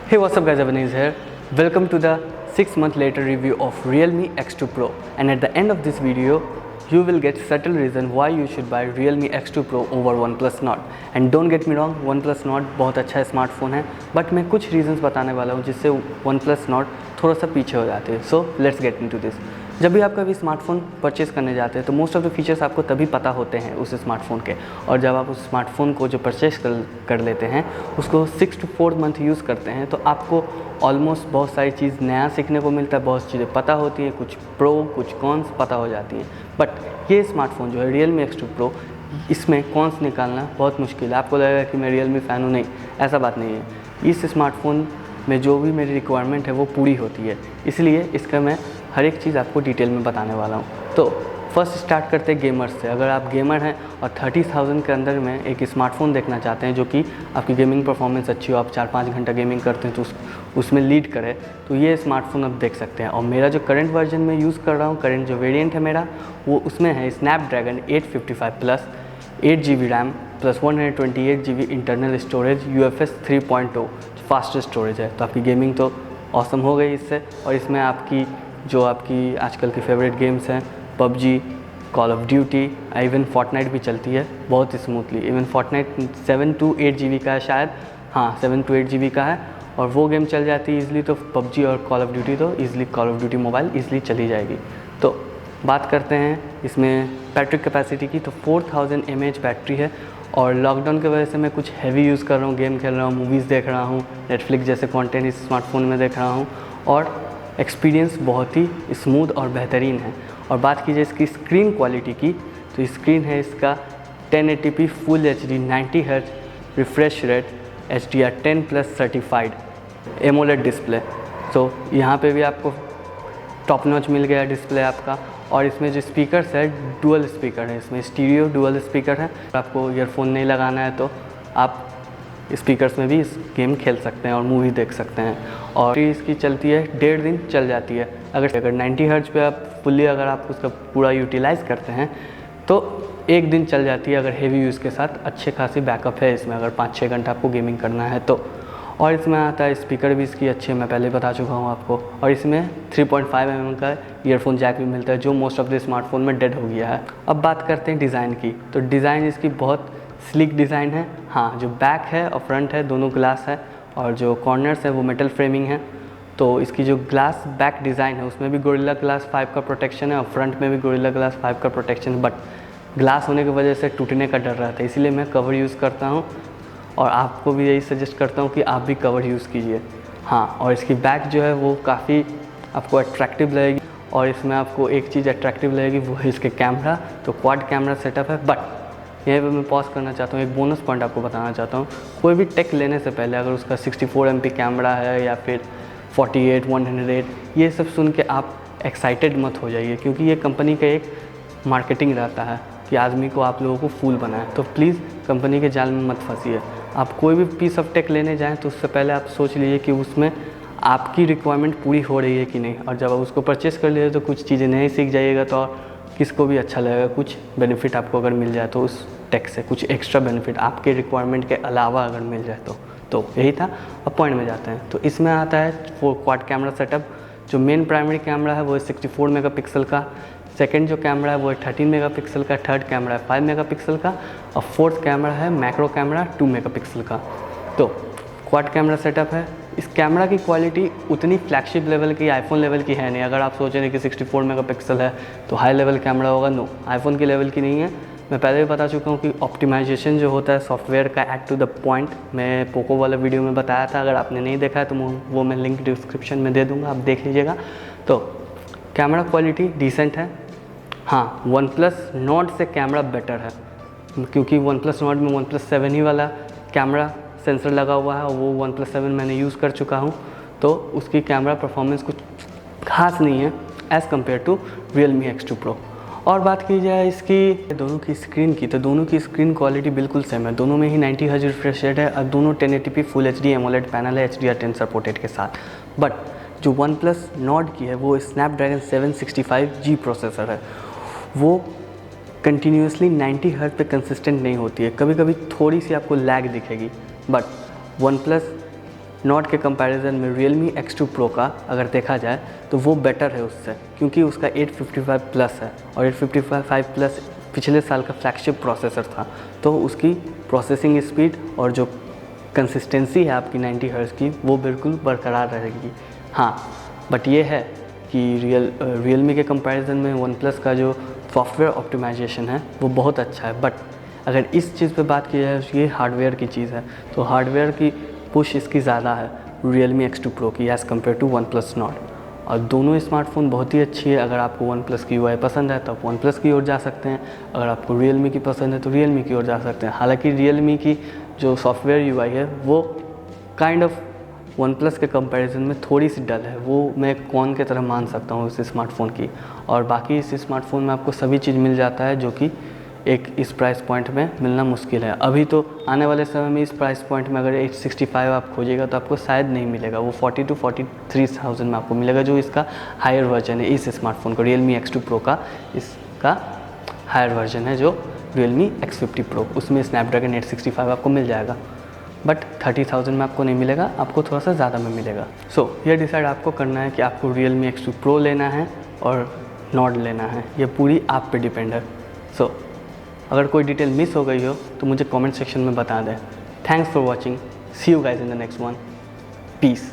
Hey, what's up guys, Avanees here. Welcome to the 6 month later review of Realme X2 Pro, and at the end of this video you will get subtle reason why you should buy Realme X2 Pro over OnePlus Nord. And don't get me wrong, OnePlus Nord बहुत अच्छा smartphone है, but मैं कुछ reasons बताने वाला हूँ जिससे OnePlus Nord थोड़ा सा पीछे हो जाते हैं. So let's get into this. जब भी आप कभी स्मार्टफोन परचेज़ करने जाते हैं तो मोस्ट ऑफ द फीचर्स आपको तभी पता होते हैं उस स्मार्टफोन के, और जब आप उस स्मार्टफोन को जो परचेज़ कर लेते हैं उसको 6 to 4 मंथ यूज़ करते हैं तो आपको ऑलमोस्ट बहुत सारी चीज़ नया सीखने को मिलता है, बहुत चीज़ें पता होती हैं, कुछ प्रो कुछ कॉन्स पता हो जाती हैं. बट ये स्मार्टफोन जो है Realme X2 Pro, इसमें कॉन्स निकालना बहुत मुश्किल है. आपको लगेगा कि मैं Realme फ़ैन हूँ, नहीं, ऐसा बात नहीं है. इस स्मार्टफोन में जो भी मेरी रिक्वायरमेंट है वो पूरी होती है, इसलिए इसका मैं हर एक चीज़ आपको डिटेल में बताने वाला हूँ. तो फर्स्ट स्टार्ट करते हैं गेमर्स से. अगर आप गेमर हैं और 30,000 के अंदर में एक स्मार्टफोन देखना चाहते हैं जो कि आपकी गेमिंग परफॉर्मेंस अच्छी हो, आप 4-5 घंटा गेमिंग करते हैं तो उसमें लीड करे, तो ये स्मार्टफोन आप देख सकते हैं. और मेरा जो करंट वर्जन में यूज़ कर रहा हूँ, करंट जो वेरिएंट है मेरा, वो उसमें है Snapdragon 855 plus 8GB RAM plus 128GB internal storage UFS 3.0 fast storage है. तो आपकी गेमिंग तो ऑसम हो गई इससे. और इसमें आपकी जो आपकी आजकल की फेवरेट गेम्स हैं, PUBG, Call of Duty, even Fortnite भी चलती है बहुत smoothly. Even Fortnite 7 to 8GB का है शायद, हाँ 7 to 8GB का है, और वो गेम चल जाती है ईज़िली. तो पबजी और कॉल ऑफ ड्यूटी तो easily call of duty mobile easily चली जाएगी. तो बात करते हैं इसमें बैटरी कैपेसिटी की. तो 4000 mAh बैटरी है, और लॉकडाउन की वजह से मैं कुछ हैवी यूज़ कर रहा हूँ, गेम खेल रहा हूँ, मूवीज़ देख रहा हूँ, नेटफ्लिक्स जैसे कंटेंट इस स्मार्टफोन में देख रहा हूँ, और एक्सपीरियंस बहुत ही स्मूथ और बेहतरीन है. और बात कीजिए इसकी स्क्रीन क्वालिटी की, तो स्क्रीन है इसका 1080p full HD 90Hz refresh rate HDR10+ certified AMOLED display. तो यहाँ पे भी आपको टॉप नॉच मिल गया डिस्प्ले आपका. और इसमें जो स्पीकर्स है डुअल स्पीकर है, इसमें स्टीरियो डुअल स्पीकर है. आपको ईयरफोन नहीं लगाना है तो आप स्पीकर्स में भी इस गेम खेल सकते हैं और मूवी देख सकते हैं. और इसकी चलती है 1.5 दिन चल जाती है. अगर 90 हर्ट्ज पे आप फुल्ली अगर आप उसका पूरा यूटिलाइज़ करते हैं तो 1 दिन चल जाती है, अगर हेवी यूज़ के साथ. अच्छे खासी बैकअप है इसमें अगर 5-6 घंटा आपको गेमिंग करना है तो. और इसमें आता है स्पीकर भी इसकी अच्छी है, मैं पहले बता चुका हूँ आपको. और इसमें 3.5 mm का ईयरफोन जैक भी मिलता है जो मोस्ट ऑफ द स्मार्टफोन में डेड हो गया है. अब बात करते हैं डिज़ाइन की. तो डिज़ाइन इसकी बहुत स्लिक डिज़ाइन है. हाँ, जो बैक है और फ्रंट है दोनों ग्लास है, और जो कॉर्नर्स है वो मेटल फ्रेमिंग है. तो इसकी जो ग्लास बैक डिज़ाइन है उसमें भी गोरिल्ला ग्लास 5 का प्रोटेक्शन है, और फ्रंट में भी गोरिल्ला ग्लास 5 का प्रोटेक्शन है. बट ग्लास होने की वजह से टूटने का डर रहता है, इसीलिए मैं कवर यूज़ करता हूँ, और आपको भी यही सजेस्ट करता हूँ कि आप भी कवर यूज़ कीजिए. हाँ, और इसकी बैक जो है वो काफ़ी आपको अट्रैक्टिव लगेगी. और इसमें आपको एक चीज़ अट्रैक्टिव लगेगी, वो है इसके कैमरा. तो क्वाड कैमरा सेटअप है. बट यहीं पे मैं पॉज करना चाहता हूँ, एक बोनस पॉइंट आपको बताना चाहता हूँ. कोई भी टेक लेने से पहले अगर उसका 64 MP कैमरा है या फिर 48, 108, ये सब सुन के आप एक्साइटेड मत हो जाइए, क्योंकि ये कंपनी का एक मार्केटिंग रहता है कि आदमी को आप लोगों को फूल बनाए. तो प्लीज़ कंपनी के जाल में मत फंसिए. आप कोई भी पीस ऑफ टेक लेने जाएँ तो उससे पहले आप सोच लीजिए कि उसमें आपकी रिक्वायरमेंट पूरी हो रही है कि नहीं. और जब आप उसको परचेज़ कर लीजिए तो कुछ चीज़ें नहीं सीख जाइएगा, तो और किसको भी अच्छा लगेगा. कुछ बेनिफिट आपको अगर मिल जाए तो उस टेक से कुछ एक्स्ट्रा बेनिफिट आपके रिक्वायरमेंट के अलावा अगर मिल जाए तो यही था. अब पॉइंट में जाते हैं. तो इसमें आता है 4 क्वाड कैमरा सेटअप. जो मेन प्राइमरी कैमरा है वो है 64 मेगापिक्सल का. सेकंड जो कैमरा है वो है 13 मेगापिक्सल का. थर्ड कैमरा है 5 मेगापिक्सल का. और फोर्थ कैमरा है मैक्रो कैमरा 2 मेगापिक्सल का. तो क्वाड कैमरा सेटअप है. इस कैमरा की क्वालिटी उतनी फ्लैगशिप लेवल की, आईफोन लेवल की है नहीं. अगर आप सोच रहे हैं कि 64 मेगापिक्सल है तो हाई लेवल कैमरा होगा, नो, आईफोन की लेवल की नहीं है. मैं पहले भी बता चुका हूँ कि ऑप्टिमाइजेशन जो होता है सॉफ्टवेयर का एट टू द पॉइंट, मैं पोको वाला वीडियो में बताया था. अगर आपने नहीं देखा है तो वो मैं लिंक डिस्क्रिप्शन में दे दूँगा, आप देख लीजिएगा. तो कैमरा क्वालिटी डिसेंट है. हाँ, OnePlus Nord से कैमरा बेटर है, क्योंकि OnePlus Nord में OnePlus 7 ही वाला कैमरा सेंसर लगा हुआ है, और वो OnePlus 7 मैंने यूज़ कर चुका हूँ. तो उसकी कैमरा परफॉर्मेंस कुछ खास नहीं है as compare to Realme X2 Pro. और बात की जाए इसकी दोनों की स्क्रीन की, तो दोनों की स्क्रीन क्वालिटी बिल्कुल सेम है. दोनों में ही 90 Hz रिफ्रेश रेट है, और दोनों 1080p full HD AMOLED panel है HDR10 सपोर्टेड के साथ. बट जो OnePlus Nord की है वो स्नैपड्रैगन 765G प्रोसेसर है. वो कंटिन्यूसली 90 हर्ट्ज पे कंसिस्टेंट नहीं होती है, कभी कभी थोड़ी सी आपको लैग दिखेगी. बट OnePlus नॉट के कंपैरिजन में Realme X2 Pro का अगर देखा जाए तो वो बेटर है उससे, क्योंकि उसका 855 प्लस है और 855 प्लस पिछले साल का फ्लैगशिप प्रोसेसर था, तो उसकी प्रोसेसिंग स्पीड और जो कंसिस्टेंसी है आपकी 90 हर्ट्ज़ की वो बिल्कुल बरकरार रहेगी। हाँ, बट ये है कि Realme के कंपैरिजन में OnePlus का जो सॉफ्टवेयर ऑप्टिमाइजेशन है वो बहुत अच्छा है। बट अगर इस चीज़ पे बात की जाए, ये हार्डवेयर की चीज़ है, तो हार्डवेयर की पुश इसकी ज़्यादा है Realme X2 Pro की as compare to OnePlus Nord। और दोनों स्मार्टफ़ोन बहुत ही अच्छी है। अगर आपको OnePlus की UI पसंद है तो आप OnePlus की ओर जा सकते हैं, अगर आपको Realme की पसंद है तो Realme की ओर जा सकते हैं। हालांकि Realme की जो सॉफ्टवेयर UI है वो काइंड ऑफ OnePlus के कंपैरिजन में थोड़ी सी डल है, वो मैं कौन की तरह मान सकता हूँ इस स्मार्टफ़ोन की। और बाकी इस स्मार्टफ़ोन में आपको सभी चीज़ मिल जाता है जो कि एक इस प्राइस पॉइंट में मिलना मुश्किल है। अभी तो आने वाले समय में इस प्राइस पॉइंट में अगर 865 आप खोजिएगा तो आपको शायद नहीं मिलेगा, वो 40 to 43,000 में आपको मिलेगा, जो इसका हायर वर्जन है इस स्मार्टफ़ोन का, Realme X2 Pro का इसका हायर वर्जन है जो Realme X50 Pro, उसमें स्नैपड्रैगन 865 आपको मिल जाएगा। बट 30,000 में आपको नहीं मिलेगा, आपको थोड़ा सा ज़्यादा में मिलेगा। सो ये डिसाइड आपको करना है कि आपको Realme X2 Pro लेना है और Nord लेना है, ये पूरी आप पे डिपेंड है। सो अगर कोई डिटेल मिस हो गई हो तो मुझे कमेंट सेक्शन में बता दें। Thanks for watching, see you guys in the next one, piece.